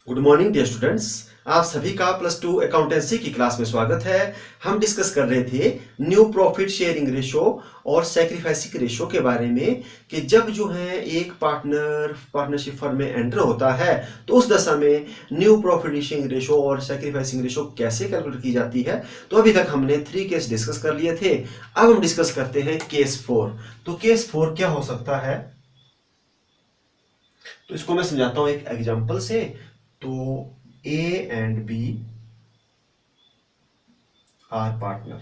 Good morning dear students. आप सभी का प्लस टू अकाउंटेंसी की क्लास में स्वागत है। हम डिस्कस कर रहे थे न्यू प्रॉफिट शेयरिंग रेशो और सैक्रिफाइसिंग रेशो के बारे में कि जब जो है एक पार्टनरशिप फर्म में एंटर होता है तो उस दशा में न्यू प्रॉफिट शेयरिंग रेशो और सैक्रिफाइसिंग रेशो कैसे कैलकुलेट की जाती है। तो अभी तक हमने 3 केस डिस्कस कर लिए थे। अब हम डिस्कस करते हैं केस 4। तो केस 4 क्या हो सकता है, तो इसको मैं समझाता हूं एक एग्जांपल से। तो A and B are partner,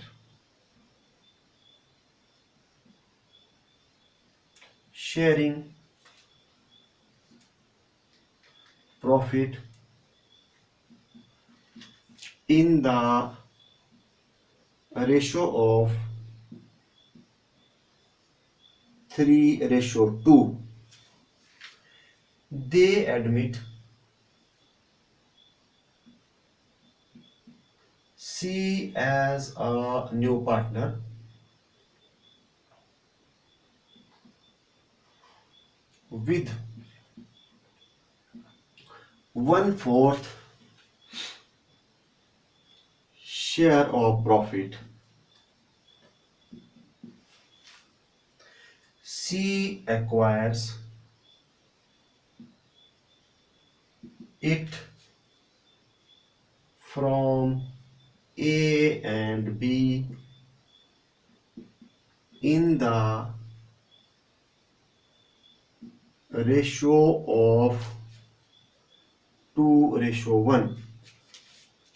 sharing profit in the ratio of 3:2. They admit C as a new partner with 1/4 share of profit. C acquires it from A and B in the ratio of 2:1.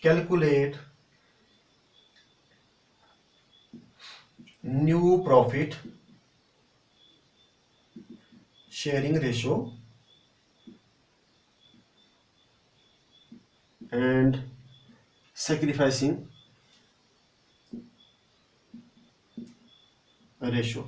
Calculate new profit sharing ratio and sacrificing ratio.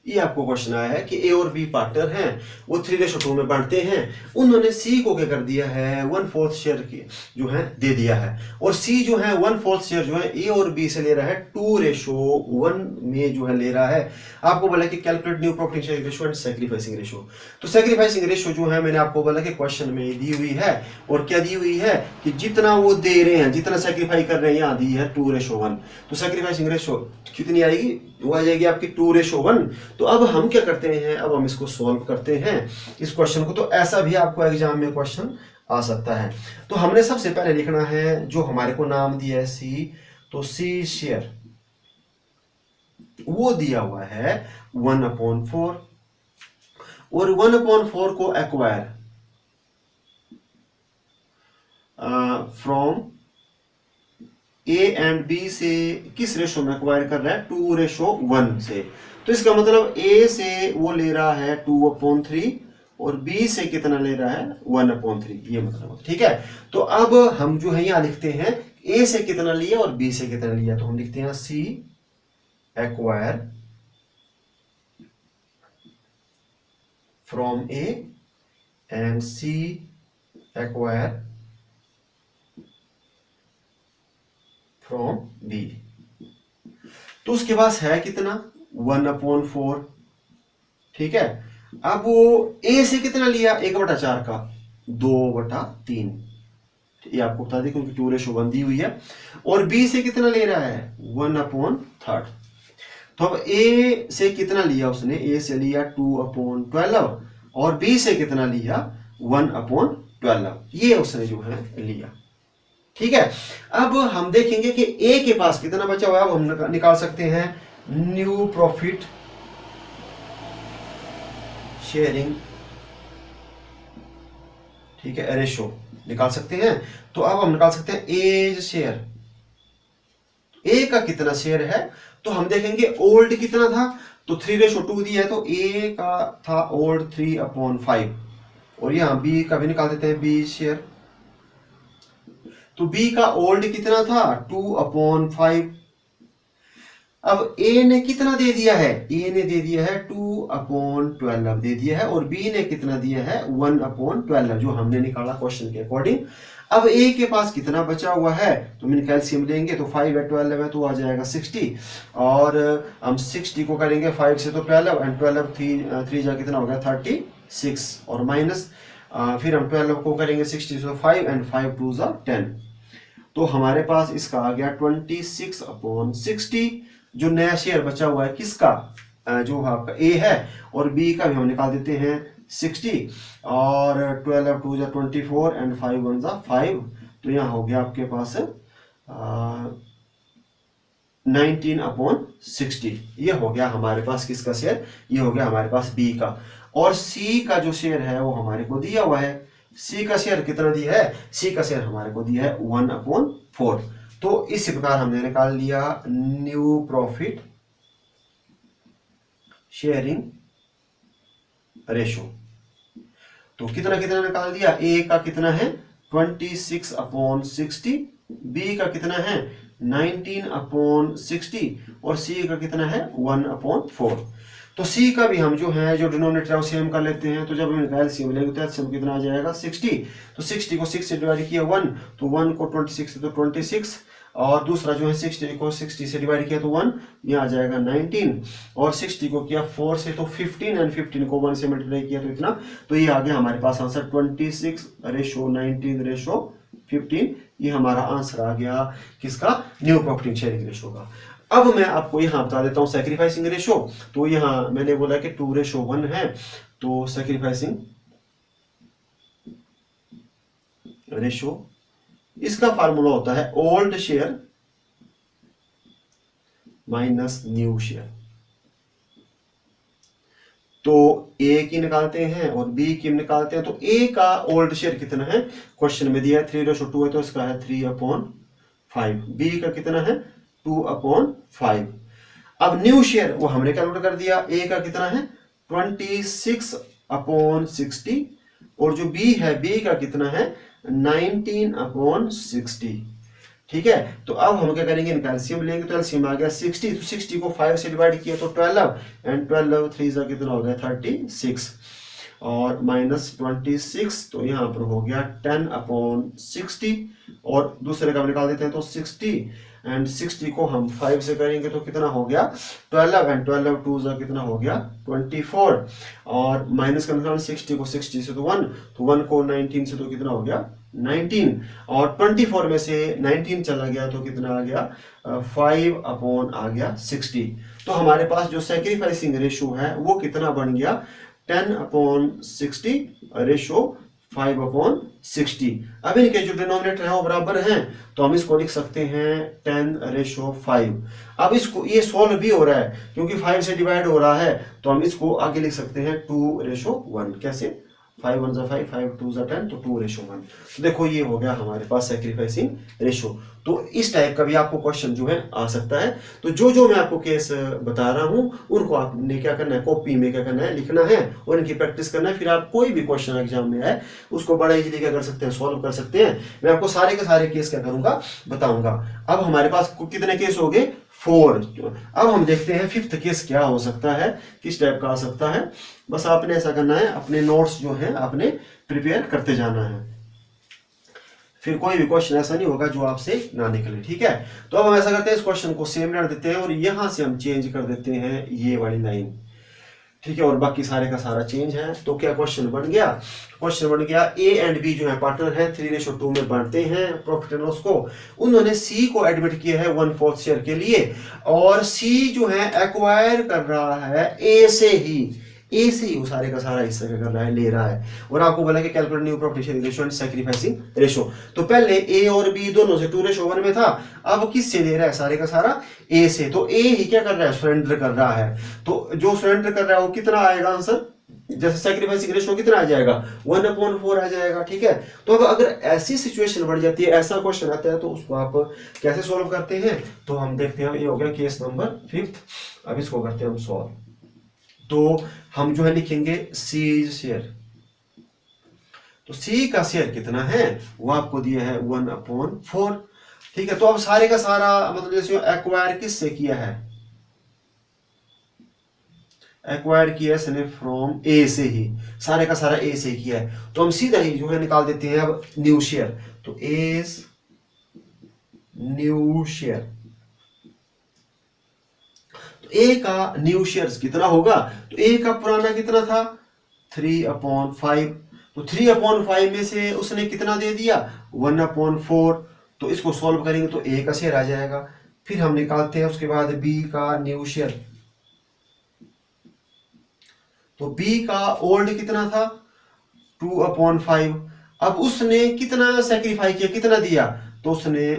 ये आपको question आया है कि ए और B partner हैं, वो 3:2 में बांटते हैं। उन्होंने सी को क्या कर दिया है, 1/4 शेयर की जो है दे दिया है, और सी जो है 1/4 शेयर जो है ए और बी से ले रहा है 2:1 में जो है ले रहा है। आपको बोला कि calculate new profit sharing ratio and sacrificing ratio. तो सैक्रिफाइसिंग रेशो जो है मैंने आपको बोला कि क्वेश्चन में दी हुई है, और क्या दी हुई है कि जितना वो दे रहे हैं, जितना सैक्रिफाई कर रहे हैं, यहाँ दी है 2:1। तो सैक्रिफाइसिंग रेशो कितनी आएगी, वो आ जाएगी आपकी 2:1। तो अब हम क्या करते हैं, अब हम इसको सॉल्व करते हैं इस क्वेश्चन को। तो ऐसा भी आपको एग्जाम में क्वेश्चन आ सकता है। तो हमने सबसे पहले लिखना है जो हमारे को नाम दिया है सी, तो सी शेयर वो दिया हुआ है 1/4, और 1/4 को acquire from A and B से किस रेशो में एक्वायर कर रहा है, 2:1 से। तो इसका मतलब ए से वो ले रहा है 2/3 और बी से कितना ले रहा है 1/3, ये मतलब ठीक है। तो अब हम जो है यहां लिखते हैं ए से कितना लिया और बी से कितना लिया, तो हम लिखते हैं C acquire from A and C acquire from B. तो उसके पास है कितना 1/4, ठीक है। अब वो ए से कितना लिया 1/4 का 2/3, ये आपको बता दें क्योंकि 2:1 दी हुई है, और बी से कितना ले रहा है 1/3। तो अब ए से कितना लिया उसने, ए से लिया 2/12 और बी से कितना लिया 1/12, ये उसने जो है लिया, ठीक है। अब हम देखेंगे कि ए के पास कितना बचा हुआ है। अब हम निकाल सकते हैं न्यू प्रॉफिट शेयरिंग, ठीक है, रेशो निकाल सकते हैं। तो अब हम निकाल सकते हैं एज शेयर, ए का कितना शेयर है। तो हम देखेंगे ओल्ड कितना था, तो 3:2 दिया है, तो ए का था ओल्ड 3/5, और यहां बी का भी निकाल देते हैं बी शेयर। तो बी का ओल्ड कितना था 2/5। अब ए ने कितना दे दिया है, ए ने दे दिया है 2/12 दे दिया है, और बी ने कितना दिया है 1/12, जो हमने निकाला क्वेश्चन के अकॉर्डिंग। अब ए के पास कितना बचा हुआ है, तो हम कैल्शियम लेंगे, तो 5/12 है तो आ जाएगा 60, और हम 60 को करेंगे 5 से तो 12, एंड 12 3 जा कितना हो गया 36, और माइनस फिर हम 12 को करेंगे 60 से 5 एंड 5 2 ज़ा 10। तो हमारे पास इसका आ गया 26/60। जो नया शेयर बचा हुआ है किसका, जो आपका ए है, और बी का भी हम निकाल देते हैं 60, और 12 2 ज़ा 24 एंड 5 1 ज़ा 5। तो यहाँ हो गया आपके पास 19/60। ये हो गया हमारे पास किसका शेयर, ये हो गया हमारे पास बी का। और सी का जो शेयर है वो हमारे को दिया हुआ है। सी का शेयर कितना दिया है, सी का शेयर हमारे को दिया है 1/4। तो इस प्रकार हमने निकाल लिया न्यू प्रॉफिट शेयरिंग रेशो। तो कितना कितना निकाल दिया, ए का कितना है 26/60, बी का कितना है 19/60, और सी का कितना है 1/4। तो सी का भी हम जो है जो डिनोमिनेटर है वो सेम कर लेते हैं। तो जब हम एलसीएम लेंगे तो एलसीएम कितना आ जाएगा 60। तो 60 को 6 से डिवाइड किया 1, तो 1 को 26 से तो 26, और दूसरा जो है 60 को 60 से डिवाइड किया तो 1, ये आ जाएगा 19, और 60 को किया 4 से तो 15, एंड 15 को 1 से मल्टीप्लाई किया तो इतना। तो ये आ गया हमारे पास आंसर 26/19/15। ये हमारा आंसर आ गया किसका, न्यू प्रॉफिट शेयरिंग रेशो का। अब मैं आपको यहाँ बता देता हूँ सैक्रिफाइसिंग रेशो। तो यहाँ मैंने बोला कि 2:1 है, तो सैक्रिफाइसिंग रेशो इसका फार्मूला होता है old share minus new share. तो ए की निकालते हैं और बी की निकालते हैं। तो ए का ओल्ड शेयर कितना है, क्वेश्चन में दिया है 3:2 है, तो इसका है 3/5। बी का कितना है 2/5। अब न्यू शेयर वो हमने कैलकुलेट कर दिया, ए का कितना है 26/60, और जो बी है, बी का कितना है 19/60। ठीक है, तो अब हम क्या करेंगे, इनका एलसीएम लेंगे। तो एलसीएम आ गया 60, तो 60 को 5 से डिवाइड किया तो 12, एंड 12 3 सा कितना हो गया 36, और -26, तो यहाँ पर हो गया 10/60, और दूसरे का निकाल देते हैं तो 60, एंड 60 को हम 5 से करेंगे तो कितना हो गया 12, एंड 12 2 सा कितना हो गया 24, और माइनस का निकाल 60 को 60 से तो 1, तो 1 को 19 से तो कितना हो गया 19, और 24 में से 19 चला गया तो कितना आ गया 5 आ गया 60। तो हमारे पास जो सैक्रिफाइसिंग रेशो है वो कितना बन गया 10/60 रेशो 5/60। अब इनके जो डिनोमिनेटर है वो बराबर हैं, तो हम इसको लिख सकते हैं 10/5। अब इसको ये सोल्व भी हो रहा है क्योंकि 5 से डिवाइड हो रहा है, तो हम इसको आगे लिख सकते हैं 2:1। कैसे, 5 1 5, 5 2 10, तो 2:1। तो देखो ये हो गया हमारे पास सैक्रिफाइसिंग रेशो। तो इस टाइप का भी आपको क्वेश्चन जो है आ सकता है। तो जो जो मैं आपको केस बता रहा हूं उनको आपने क्या करना है, कॉपी में क्या करना है, लिखना है और इनकी प्रैक्टिस करना है। फिर आप कोई भी क्वेश्चन एग्जाम में आए उसको बड़ा इजीली क्या कर सकते हैं, सॉल्व कर सकते हैं। मैं आपको सारे के सारे केस क्या करूंगा, बताऊंगा। अब हमारे पास कितने केस हो गए 4। अब हम देखते हैं 5th केस क्या हो सकता है, किस टाइप का आ सकता है। बस आपने ऐसा करना है, अपने नोट्स जो हैं आपने प्रिपेयर करते जाना है, फिर कोई भी क्वेश्चन ऐसा नहीं होगा जो आपसे ना निकले। ठीक है, तो अब हम ऐसा करते हैं, इस क्वेश्चन को सेम रख देते हैं और यहां से हम चेंज कर देते हैं ये वाली लाइन। ठीक है, और बाकी सारे का सारा चेंज है। तो क्या क्वेश्चन बन गया, क्वेश्चन बन गया ए एंड बी जो है पार्टनर है, 3:2 में बांटते हैं प्रॉफिट एंड लॉस को। उन्होंने सी को एडमिट किया है 1/4 शेयर के लिए, और सी जो है एक्वायर कर रहा है ए से ही, ए से ही वो सारे का सारा हिस्सा क्या कर रहा है, ले रहा है। और आपको बोला कि calculate new profit sharing ratio and sacrificing ratio. तो पहले ए और बी दोनों से 2:1 में था, अब किससे ले रहा है, सारे का सारा ए से। तो ए ही क्या कर रहा है, सरेंडर कर रहा है। तो जो सरेंडर कर रहा है वो कितना आएगा आंसर, जैसे सैक्रिफाइसिंग रेशो कितना आ जाएगा 1/4 आ जाएगा। ठीक है, तो अब अगर ऐसी सिचुएशन बढ़ जाती है, ऐसा क्वेश्चन आता है, तो उसको आप कैसे सोल्व करते हैं। तो हम देखते हैं, ये हो गया केस नंबर 5th। अब इसको करते हैं हम सॉल्व। तो हम जो है लिखेंगे सी शेयर। तो सी का शेयर कितना है वो आपको दिया है 1/4। ठीक है, तो अब सारे का सारा मतलब जैसे एक्वायर किससे किया है, एक्वायर किया है इसने फ्रॉम ए से ही, सारे का सारा ए से किया है। तो हम सीधा ही जो है निकाल देते हैं अब न्यू शेयर। तो एज न्यू शेयर, तो ए का न्यू शेयर्स कितना होगा, तो ए का पुराना कितना था 3/5। तो 3/5 में से उसने कितना दे दिया, 1/4। तो इसको सॉल्व करेंगे तो ए का शेयर आ जाएगा। फिर हम निकालते हैं उसके बाद बी का न्यू शेयर। तो बी का ओल्ड कितना था, 2/5। अब उसने कितना सेक्रीफाई किया, कितना दिया, तो उसने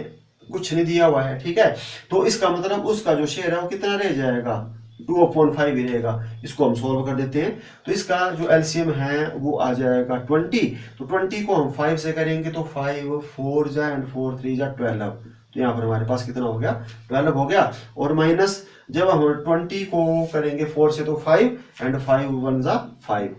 कुछ नहीं दिया हुआ है, ठीक है। तो इसका मतलब उसका जो शेयर है वो कितना रह जाएगा, 2/5 ही रहेगा। इसको हम सॉल्व कर देते हैं। तो इसका जो एलसीएम है वो आ जाएगा 20। तो 20 को हम 5 से करेंगे तो 5 4 जा एंड 4 3 जा 12। तो यहाँ पर हमारे पास कितना हो गया, 12 हो गया। और माइनस जब हम 20 को करेंगे 4 से तो 5 एंड 5 1 जा 5,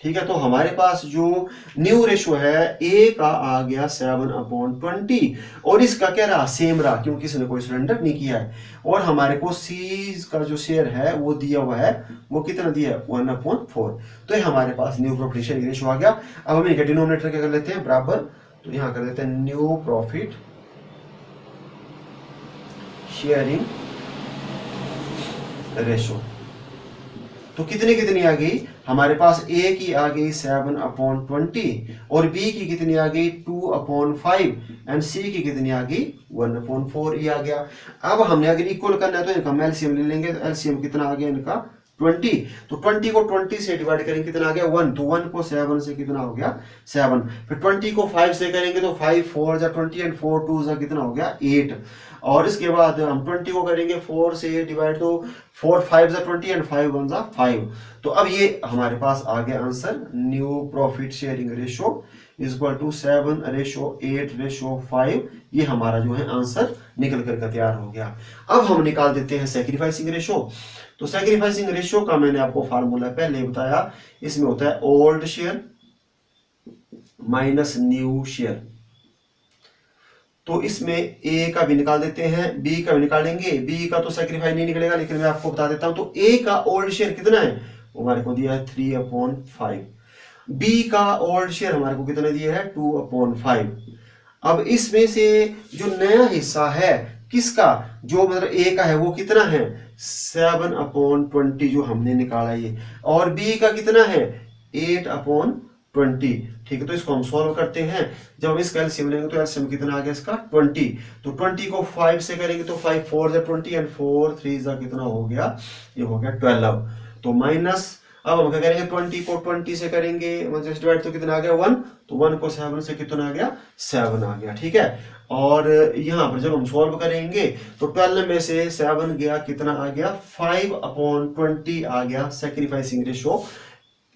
ठीक है। तो हमारे पास जो न्यू रेशो है ए का आ गया 7/20 और इसका क्या रहा, सेम रहा, क्योंकि इसने कोई सरेंडर नहीं किया है। और हमारे को सी का जो शेयर है वो दिया हुआ है, वो कितना दिया है, 1/4। तो ये हमारे पास न्यू प्रॉफिट शेयरिंग रेशो आ गया। अब हम इनके डिनोमिनेटर क्या कर लेते हैं, बराबर। तो यहाँ कर देते हैं न्यू प्रॉफिट शेयरिंग रेशो। तो कितनी कितनी आ गई हमारे पास, ए की आ गई 7/20 और बी की कितनी आ गई 2/5 एंड सी की कितनी आ गई 1/4 ही आ गया। अब हमने अगर इक्वल करना है तो इनका एलसीएम ले लेंगे। एलसीएम कितना आ गया इनका 20। तो 20 को 20 से डिवाइड करेंगे कितना आ गया 1। तो 1 को 7 से कितना हो गया 7। फिर 20 को 5 से करेंगे तो 5 4 जा 20 एंड 4 2 जा कितना हो गया 8। और इसके बाद हम 20 को करेंगे 4 से डिवाइड, तो 4 5 जा 20 एंड 5 1 जा 5। तो अब ये हमारे पास आ गया answer, new profit sharing ratio is equal to 7:8:5। ये हमारा जो है आंसर निकल कर तैयार हो गया। अब हम निकाल देते हैं सैक्रिफाइसिंग रेशो। तो सैक्रिफाइसिंग रेशो का मैंने आपको फार्मूला पहले बताया, इसमें होता है old share minus new share. तो इसमें ए का भी निकाल देते हैं, बी का भी निकालेंगे। बी का तो सैक्रिफाइस नहीं निकलेगा, लेकिन मैं आपको बता देता हूं। तो ए का ओल्ड शेयर कितना है, हमारे को दिया है 3/5। बी का ओल्ड शेयर हमारे को कितना दिया है 2/5। अब इसमें से जो नया हिस्सा है किसका, जो मतलब ए का है वो कितना है 7/20 जो हमने निकाला ये, और बी का कितना है 8/20, ठीक है। तो इसको हम सॉल्व करते हैं। जब हम इसका एलसीएम लेंगे तो एलसीएम कितना आ गया इसका 20। तो 20 को 5 से करेंगे तो 5 4 जा 20 एंड 4 3 जा कितना हो गया, ये हो गया 12। तो माइनस, अब हम क्या करेंगे 20 को 20 से करेंगे मतलब डिवाइड, तो कितना आ गया 1। तो 1 को 7 से कितना आ गया 7 आ गया, ठीक है। और यहाँ पर जब हम सॉल्व करेंगे तो 12 में से 7 गया, कितना आ गया 5/20 आ गया सैक्रिफाइसिंग रेशो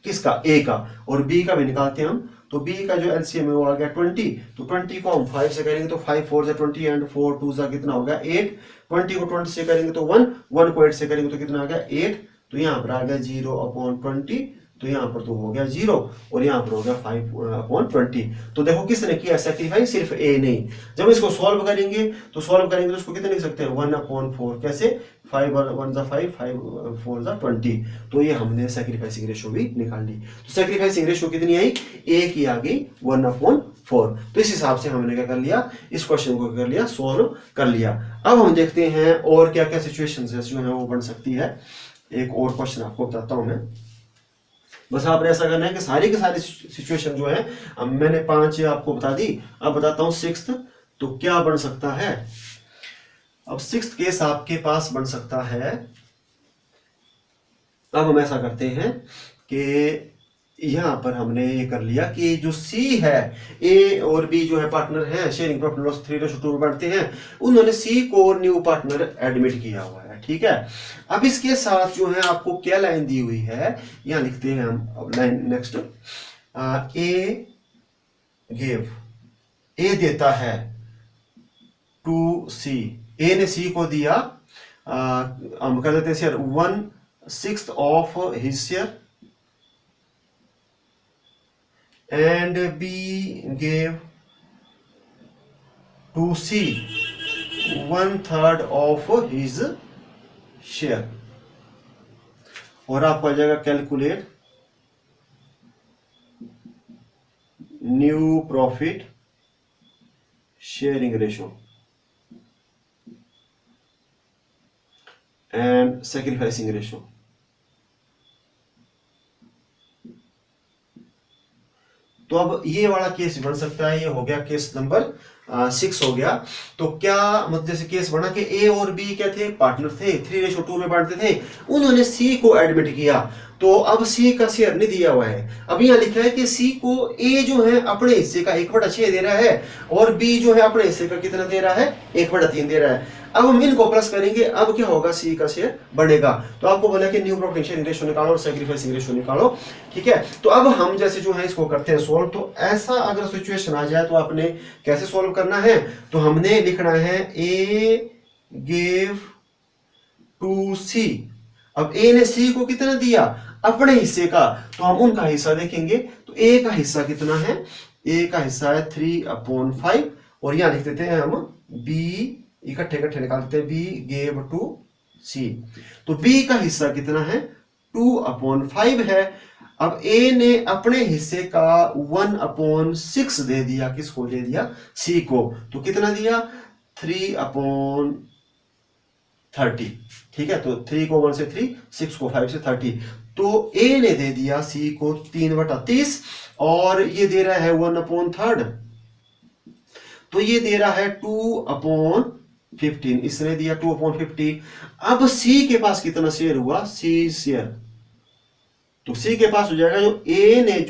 किसका, ए का। और बी का भी निकालते हैं हम। तो बी का जो एलसीएम है वो आ गया 20। तो 20 को हम 5 से करेंगे तो 5 4 जा 20 एंड 4 2 जा कितना हो गया 8। 20 को 20 से करेंगे तो 1, 1 को 8 से करेंगे तो कितना आ गया 8। तो यहाँ पर आ गया 0/20। तो यहाँ पर तो हो गया 0 और यहाँ पर हो गया 5/20। तो देखो किसने किया सैक्रिफाइस, सिर्फ ए नहीं। जब इसको सॉल्व करेंगे तो इसको कितने लिख सकते हैं 1/4। कैसे, 5 1 जा 5 5 4 जा 20। तो ये हमने सैक्रिफाइसिंग रेशो भी निकाल ली। तो सैक्रिफाइसिंग रेशो कितनी आई, ए की आ गई 1/4। तो इस हिसाब से हमने क्या कर लिया, इस क्वेश्चन को कर लिया, सोल्व कर लिया। अब हम देखते हैं और क्या क्या सिचुएशन जो है वो बन सकती है। एक और क्वेश्चन आपको बताता हूं मैं, बस आपने ऐसा करना है कि सारी की सारी सिचुएशन जो है, अब मैंने 5 आपको बता दी, अब बताता हूं 6th। तो क्या बन सकता है, अब 6th केस आपके पास बन सकता है। अब हम ऐसा करते हैं कि यहां पर हमने ये कर लिया कि जो सी है, ए और बी जो है पार्टनर है, शेयरिंग प्रॉफिट लॉस 3:2 में बांटते हैं, उन्होंने सी को न्यू पार्टनर एडमिट किया हुआ है, ठीक है। अब इसके साथ जो है आपको क्या लाइन दी हुई है, यहां लिखते हैं हम लाइन नेक्स्ट। ए गिव, ए देता है टू सी, ए ने सी को दिया, हम कर देते हैं share 1/6 of his share, and B gave to C 1/3 of his share। और आपको आ जाएगा calculate new profit sharing ratio and sacrificing ratio. तो अब ये वाला केस बन सकता है, ये हो गया केस नंबर 6 हो गया। तो क्या मतलब जैसे केस बना कि ए और बी क्या थे, पार्टनर थे, 3:2 में बांटते थे, उन्होंने सी को एडमिट किया, तो अब सी का शेयर नहीं दिया हुआ है। अब यहाँ लिखा है कि सी को ए जो है अपने हिस्से का 1/6 दे रहा है और बी जो है अपने हिस्से का कितना दे रहा है, 1/3 दे रहा है। अब हम इनको प्लस करेंगे, अब क्या होगा, सी का शेयर बढ़ेगा। तो आपको बोला कि न्यू प्रॉफिट शेयरिंग रेशियो निकालो और सैक्रिफाइसिंग रेशियो निकालो, ठीक है। तो अब हम जैसे जो है इसको करते हैं सोल्व। तो ऐसा अगर सिचुएशन आ जाए तो आपने कैसे सोल्व करना है, तो हमने लिखना है ए गिव टू सी। अब ए ने सी को कितना दिया, अपने हिस्से का, तो हम उनका हिस्सा देखेंगे। तो ए का हिस्सा कितना है, ए का हिस्सा है 3/5 और यहां लिख देते हैं हम बी, इकट्ठे इकट्ठे निकालते हैं, बी गेव टू सी। तो बी का हिस्सा कितना है, 2/5 है। अब ए ने अपने हिस्से का 1/6 दे दिया, किसको दे दिया, सी को। तो कितना दिया, 3/30, ठीक है। तो 3 को 1 से 3, 6 को 5 से 30। तो ए ने दे दिया सी को 3/30 और ये दे रहा है 1/3, तो ये दे रहा है 2/15, इसने दिया 2/50। अब सी के पास कितना शेयर हुआ, सी शेयर, तो सी के पास हो जाएगा जो ए ने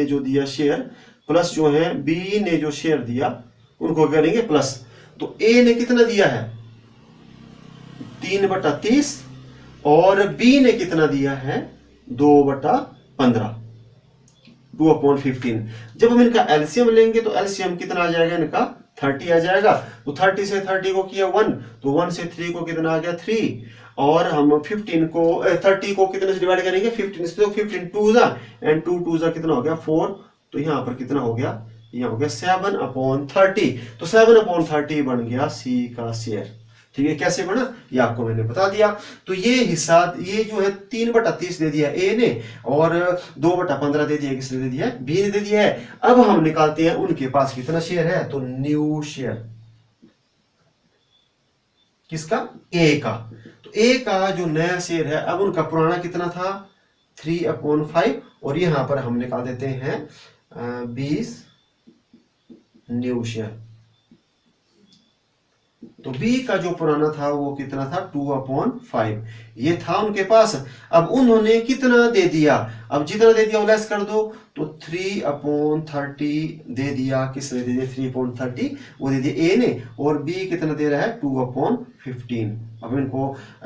जो दिया शेयर प्लस जो है बी ने जो शेयर दिया उनको करेंगे प्लस। तो ए ने कितना दिया है, 3/30 और बी ने कितना दिया है, 2/15, 2/15। जब हम इनका एलसीएम लेंगे तो एलसीएम कितना आ जाएगा, इनका 30 आ जाएगा। तो 30 से 30 को किया 1, तो 1 से 3 को कितना आ गया 3, और हम 15 को 30 को कितने से डिवाइड करेंगे, 15 से। तो 15 2 जा एंड 2 2 जा कितना हो गया 4। तो यहाँ पर कितना हो गया, यहाँ हो गया 7/30। तो 7/30 बन गया सी का शेयर, ठीक है। कैसे बना ये आपको मैंने बता दिया। तो ये हिस्सा, ये जो है 3/30 दे दिया ए ने और 2/15 दे दिया, किसने दे दिया, बी ने दे दिया है। अब हम निकालते हैं उनके पास कितना शेयर है, तो न्यू शेयर किसका, ए का। तो ए का जो नया शेयर है, अब उनका पुराना कितना था 3/5 और यहां पर हम निकाल देते हैं 20 न्यू शेयर। तो बी का जो पुराना था वो कितना था 2/5, ये था उनके पास। अब उन्होंने कितना दे दिया, अब जितना दे दिया वो लेस कर दो, तो 3/30 दे दिया, किसने दे दिया 3/30, वो दे दिया ए ने, और बी कितना दे रहा है 2/15। अब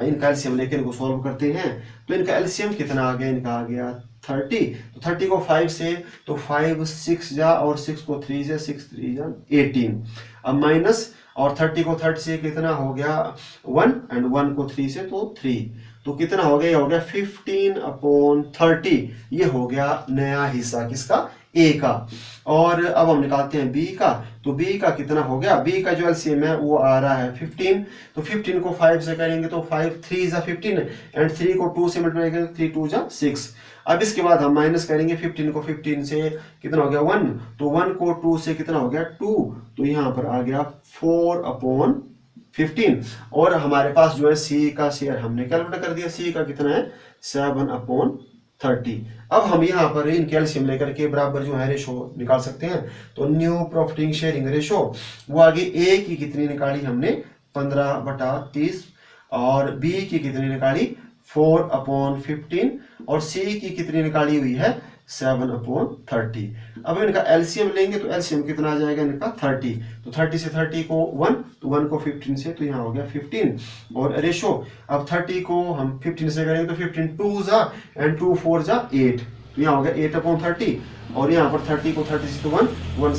इनका एलसीएम लेके इनको सॉल्व करते हैं। तो इनका एलसीएम कितना आ गया, इनका आ गया 30। तो 30 को 5 से, तो 5 6 जा और 6 को 3 से, 6 3 जा 18। अब माइनस, और 30 को 30 से कितना हो गया 1 एंड 1 को 3 से, तो 3। तो कितना हो गया, ये हो गया 15/30। ये हो गया नया हिस्सा किसका, ए का। और अब हम निकालते हैं बी का। तो बी का कितना हो गया, बी का जो एलसीएम है वो आ रहा है 15। तो 15 को 5 से करेंगे तो 5 3 जा 15 एंड 3 को 2 से मल्टीप्लाई करेंगे 3 2 जा 6। अब इसके बाद हम माइनस करेंगे 15 को 15 से कितना हो गया 1, तो 1 को 2 से कितना हो गया 2, तो यहाँ पर आ गया 4/15। और हमारे पास जो है सी का शेयर हमने कैलकुलेट कर दिया, सी का कितना है 7/30। अब हम यहाँ पर इन कैल्शियम लेकर के बराबर जो है रेशो निकाल सकते हैं। तो न्यू प्रॉफिटिंग शेयरिंग रेशो, वो आगे ए की कितनी निकाली हमने 15/30 और बी की कितनी निकाली 4/15 और सी की कितनी निकाली हुई है 7/30। अब इनका एलसीएम लेंगे तो एलसीएम कितना आ जाएगा इनका 30। तो 30 से 30 को 1, तो 1 को 15 से, तो यहाँ हो गया 15 और रेशो। अब 30 को हम 15 से करेंगे तो 15 2 जा एंड 2 4 जा 8, तो यहाँ हो गया 8/30 और यहाँ पर 30 को 30 से तो 1 1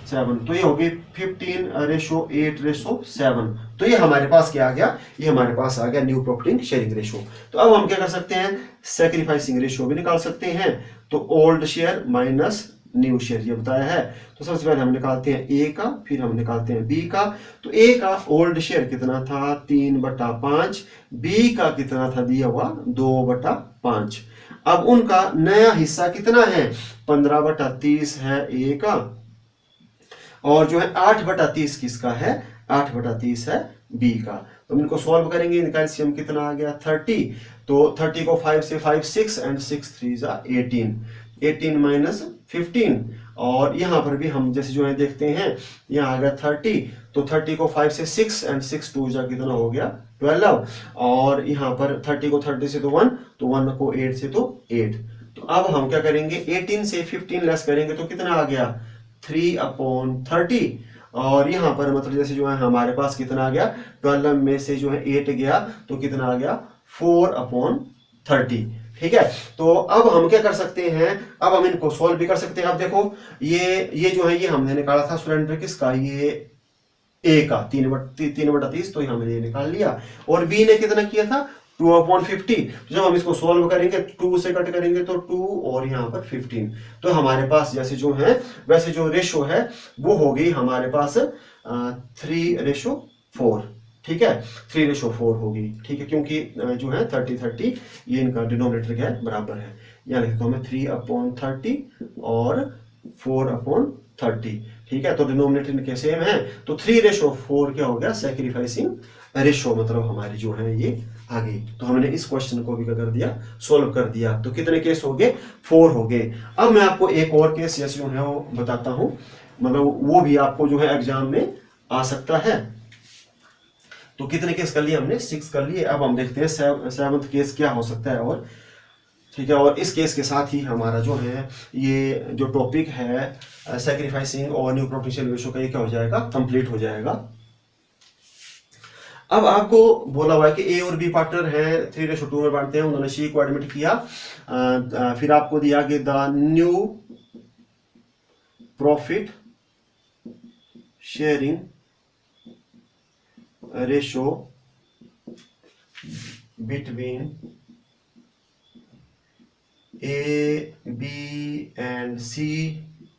7, तो ये हो गई 15/8/7। तो ये हमारे पास क्या आ गया, ये हमारे पास आ गया न्यू प्रॉफिटिंग शेयरिंग रेशो। तो अब हम क्या कर सकते हैं, सैक्रिफाइसिंग रेशो भी निकाल सकते हैं। तो old share minus new share ये बताया है। तो सबसे पहले हम निकालते हैं ए का, फिर हम निकालते हैं बी का। तो ए का ओल्ड शेयर कितना था 3/5, बी का कितना था दिया हुआ 2/5। अब उनका नया हिस्सा कितना है 15/30 है ए का, और जो है 8/30 किसका है 8/30 है बी का। तो इनको सॉल्व करेंगे, इनका एलसीएम कितना आ गया 30। तो 30 को 5 से 5 6 एंड 6 3 जा 18। 18 माइनस 15, और यहाँ पर भी हम जैसे जो है देखते हैं, यहाँ आ गया 30, तो 30 को 5 से 6 एंड 6 2 जा कितना हो गया 12, और यहाँ पर 30 को 30 से तो 1, तो 1 को 8 से तो 8। तो अब हम क्या करेंगे, 18 से 15 लेस करेंगे तो कितना आ गया 3/30, और यहाँ पर मतलब जैसे जो है हमारे पास कितना आ गया, 12 में से जो है 8 गया तो कितना आ गया 4/30। ठीक है, तो अब हम क्या कर सकते हैं, अब हम इनको सॉल्व भी कर सकते हैं। अब देखो ये जो है ये हमने निकाला था सिलेंडर किसका, ये ए का 3/30, तो हमने ये निकाल लिया, और बी ने कितना किया था 2/50। तो जब हम इसको सॉल्व करेंगे 2 से कट करेंगे तो 2, और यहाँ पर 15, तो हमारे पास जैसे जो है वैसे जो रेशो है वो हो गई हमारे पास 3/4। ठीक है, 3/4 होगी। ठीक है, क्योंकि जो है 30 ये इनका डिनोमिनेटर क्या है बराबर है, यहाँ लिखता हूँ मैं 3/30 और 4/30। ठीक है, तो डिनोमिनेटर इनके सेम है, तो 3/4 क्या हो गया सैक्रिफाइसिंग रेशो, मतलब हमारी जो है ये आ गई। तो हमने इस क्वेश्चन को भी क्या कर दिया, सोल्व कर दिया। तो कितने केस हो गए, 4 हो गए। अब मैं आपको एक और केस जैसे जो है वो बताता हूं, मतलब वो भी आपको जो है एग्जाम में आ सकता है। तो कितने केस कर लिए हमने, 6 कर लिए। अब हम देखते हैं 7th केस क्या हो सकता है। और ठीक है, और इस केस के साथ ही हमारा जो है ये जो टॉपिक है सैक्रिफाइसिंग और न्यू पोटेंशियल रेशो का ये क्या हो जाएगा, कंप्लीट हो जाएगा। अब आपको बोला हुआ है कि ए और बी पार्टनर हैं, 3/2 में बांटते हैं, उन्होंने सी को एडमिट किया, फिर आपको दिया कि the new profit sharing ratio between A, B and C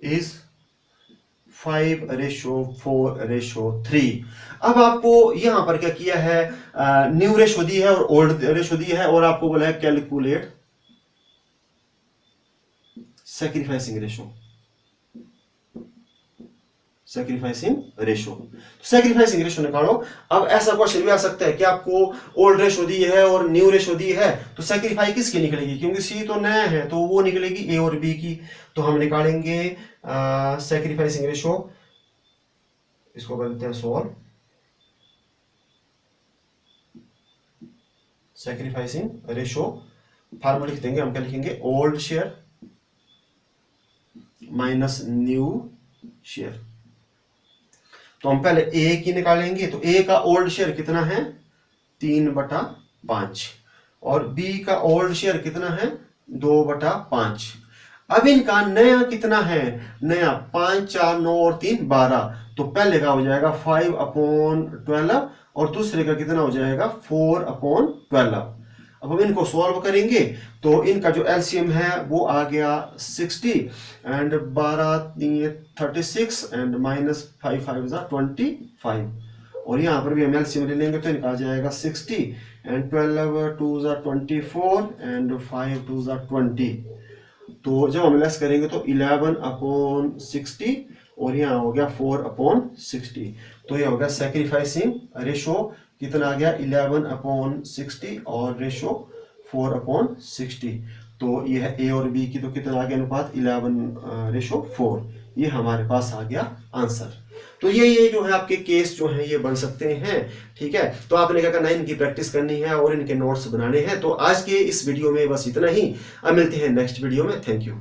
is 5/4/3। अब आपको यहां पर क्या किया है, न्यू रेशो दी है और ओल्ड रेशो दी है, और आपको बोला है calculate sacrificing ratio. Sacrificing ratio, sacrificing ratio निकालो। अब ऐसा क्वेश्चन भी आ सकता है कि आपको ओल्ड रेशो दी है और न्यू रेशो दी है, तो सैक्रिफाई किसकी निकलेगी, क्योंकि सी तो नया है तो वो निकलेगी ए और बी की। तो हम निकालेंगे सैक्रिफाइसिंग रेशो, इसको करते हैं सॉल्व। सैक्रिफाइसिंग रेशो फार्मूला लिख देंगे हम, क्या लिखेंगे, old share minus new share. तो हम पहले ए की निकालेंगे, तो ए का ओल्ड शेयर कितना है 3/5, और बी का ओल्ड शेयर कितना है 2/5। अब इनका नया कितना है, नया 5 4 9 और 3 12, तो पहले का हो जाएगा 5/12 और दूसरे का कितना हो जाएगा 4/12। अब हम इनको सॉल्व करेंगे तो इनका जो एलसीएम है वो आ गया 60 एंड 12 36 एंड माइनस 5 5 25, और यहाँ पर भी हम एलसीएम ले लेंगे तो इनका आ जाएगा 60 एंड 12 2 24 एंड 5 2 20। तो जब हम लेस करेंगे तो 11/60 और यहाँ हो गया 4/60। तो ये हो गया सैक्रिफाइसिंग रेशो कितना आ गया 11/60 और रेशो 4/60। तो ये है ए और बी की, तो कितना आ गया अनुपात 11/4। ये हमारे पास आ गया आंसर। तो ये जो है आपके केस जो है ये बन सकते हैं। ठीक है, तो आपने क्या करना है, इनकी प्रैक्टिस करनी है और इनके नोट्स बनाने हैं। तो आज के इस वीडियो में बस इतना ही, अब मिलते हैं नेक्स्ट वीडियो में। Thank you.